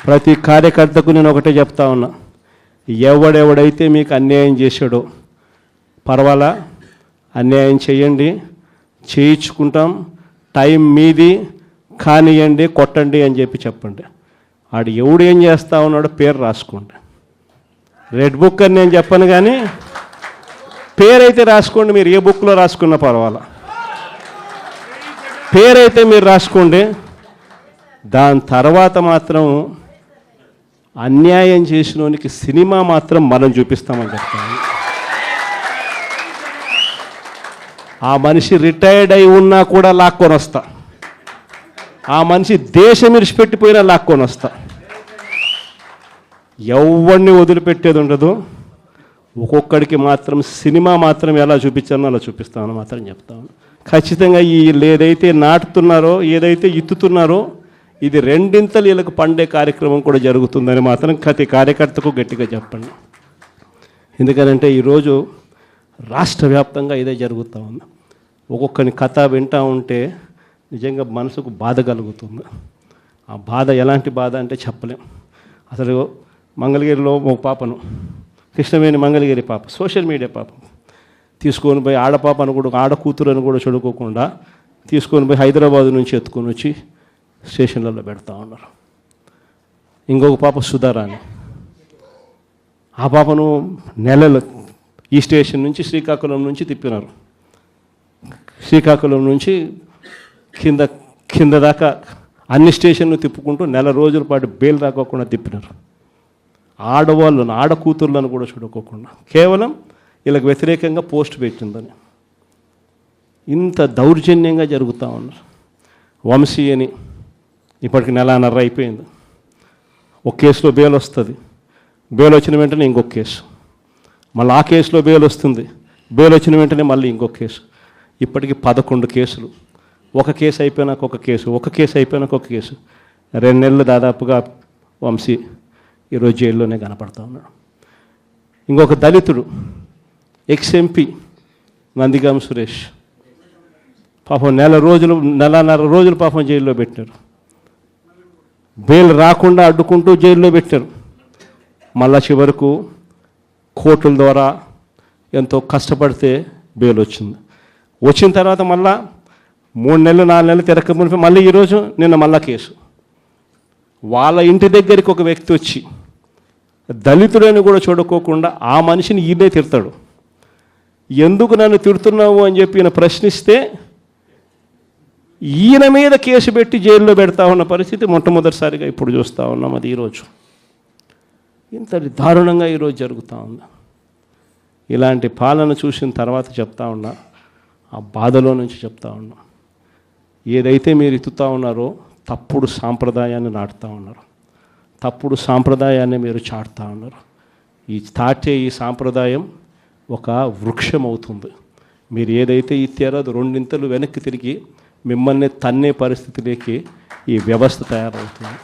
ప్రతి కార్యకర్తకు నేను ఒకటే చెప్తా ఉన్నా, ఎవడెవడైతే మీకు అన్యాయం చేశాడో పర్వాలా, అన్యాయం చేయండి, చేయించుకుంటాం, టైం మీది, కానియండి, కొట్టండి అని చెప్పండి. ఆడు ఎవడు ఏం చేస్తా ఉన్నాడో పేరు రాసుకోండి. రెడ్ బుక్ అని నేను చెప్పను, కానీ పేరైతే రాసుకోండి. మీరు ఏ బుక్లో రాసుకున్నా పర్వాలా, పేరైతే మీరు రాసుకోండి. దాని తర్వాత మాత్రం అన్యాయం చేసినోనికి సినిమా మాత్రం మనం చూపిస్తామని చెప్తాను. ఆ మనిషి రిటైర్డ్ అయి ఉన్నా కూడా లాక్కొని వస్తా, ఆ మనిషి దేశం విడిచిపెట్టిపోయినా లాక్కొని వస్తా. ఎవరిని వదిలిపెట్టేది ఉండదు. ఒక్కొక్కడికి మాత్రం సినిమా మాత్రం ఎలా చూపించానో అలా చూపిస్తామని మాత్రం చెప్తాను. ఖచ్చితంగా వీళ్ళు ఏదైతే నాటుతున్నారో, ఏదైతే ఇత్తుతున్నారో, ఇది రెండింతలు వీళ్ళకు పండే కార్యక్రమం కూడా జరుగుతుందని మాత్రం ప్రతి కార్యకర్తకు గట్టిగా చెప్పండి. ఎందుకనంటే ఈరోజు రాష్ట్ర వ్యాప్తంగా ఇదే జరుగుతూ ఉంది. ఒక్కొక్కని కథ వింటూ ఉంటే నిజంగా మనసుకు బాధ కలుగుతుంది. ఆ బాధ ఎలాంటి బాధ అంటే చెప్పలేం. అసలు మంగళగిరిలో ఒక పాపను, కృష్ణవేణి మంగళగిరి పాప, సోషల్ మీడియా పాప తీసుకొని పోయి, ఆడపాపను కూడా, ఆడ కూతురని కూడా చూడుకోకుండా తీసుకొని పోయి హైదరాబాద్ నుంచి ఎత్తుకొని వచ్చి స్టేషన్లలో పెడతా ఉన్నారు. ఇంకొక పాప సుధారాణి, ఆ పాపను నెలలు ఈ స్టేషన్ నుంచి శ్రీకాకుళం నుంచి తిప్పినారు. శ్రీకాకుళం నుంచి కింద దాకా అన్ని స్టేషన్లు తిప్పుకుంటూ నెల రోజుల పాటు బెయిల్ రాకోకుండా తిప్పినారు. ఆడవాళ్ళను, ఆడ కూతుర్లను కూడా చూడుకోకుండా, కేవలం వీళ్ళకి వ్యతిరేకంగా పోస్ట్ పెట్టిందని. ఇంత దౌర్జన్యంగా జరుగుతూ ఉన్నారు. వంశీ అని ఇప్పటికి నెలన్నర అయిపోయింది. ఒక కేసులో బెయిల్ వస్తుంది, బెయిల్ వచ్చిన వెంటనే ఇంకొక కేసు, మళ్ళీ ఆ కేసులో బెయిల్ వస్తుంది, బెయిల్ వచ్చిన వెంటనే మళ్ళీ ఇంకొక కేసు. ఇప్పటికి 11 కేసులు. ఒక కేసు అయిపోయినాక ఒక కేసు, ఒక కేసు అయిపోయినాక ఒక కేసు. 2 నెలలు దాదాపుగా వంశీ ఈరోజు జైల్లోనే కనపడతా ఉన్నాడు. ఇంకొక దళితుడు ఎక్స్ఎంపీ నందిగామ సురేష్ పాపం నెలన్నర రోజులు పాపం జైల్లో పెట్టారు. బెయిల్ రాకుండా అడ్డుకుంటూ జైల్లో పెట్టారు. మళ్ళా చివరకు కోర్టుల ద్వారా ఎంతో కష్టపడితే బెయిల్ వచ్చింది. వచ్చిన తర్వాత మళ్ళా 3 నెలలు 4 నెలలు తిరగకపోతే మళ్ళీ ఈరోజు నిన్న మళ్ళా కేసు. వాళ్ళ ఇంటి దగ్గరికి ఒక వ్యక్తి వచ్చి దళితుడని కూడా చూడుకోకుండా ఆ మనిషిని ఈయనే తిడతాడు. ఎందుకు నన్ను తిడుతున్నావు అని చెప్పి ఈయన ప్రశ్నిస్తే ఈయన మీద కేసు పెట్టి జైల్లో పెడతా ఉన్న పరిస్థితి మొట్టమొదటిసారిగా ఇప్పుడు చూస్తూ ఉన్నాం. అది ఈరోజు ఇంత దారుణంగా ఈరోజు జరుగుతూ ఉంది. ఇలాంటి పాలన చూసిన తర్వాత చెప్తా ఉన్నా, ఆ బాధలో నుంచి చెప్తా ఉన్నా, ఏదైతే మీరు ఎత్తుతూ ఉన్నారో తప్పుడు సాంప్రదాయాన్ని నాటుతూ ఉన్నారు, తప్పుడు సాంప్రదాయాన్ని మీరు చాటుతూ ఉన్నారు. ఈ సాంప్రదాయం ఒక వృక్షం అవుతుంది. మీరు ఏదైతే ఇచ్చారో అది 2 ఇంతలు వెనక్కి తిరిగి మిమ్మల్ని తన్నే పరిస్థితిలోకి ఈ వ్యవస్థ తయారవుతుంది.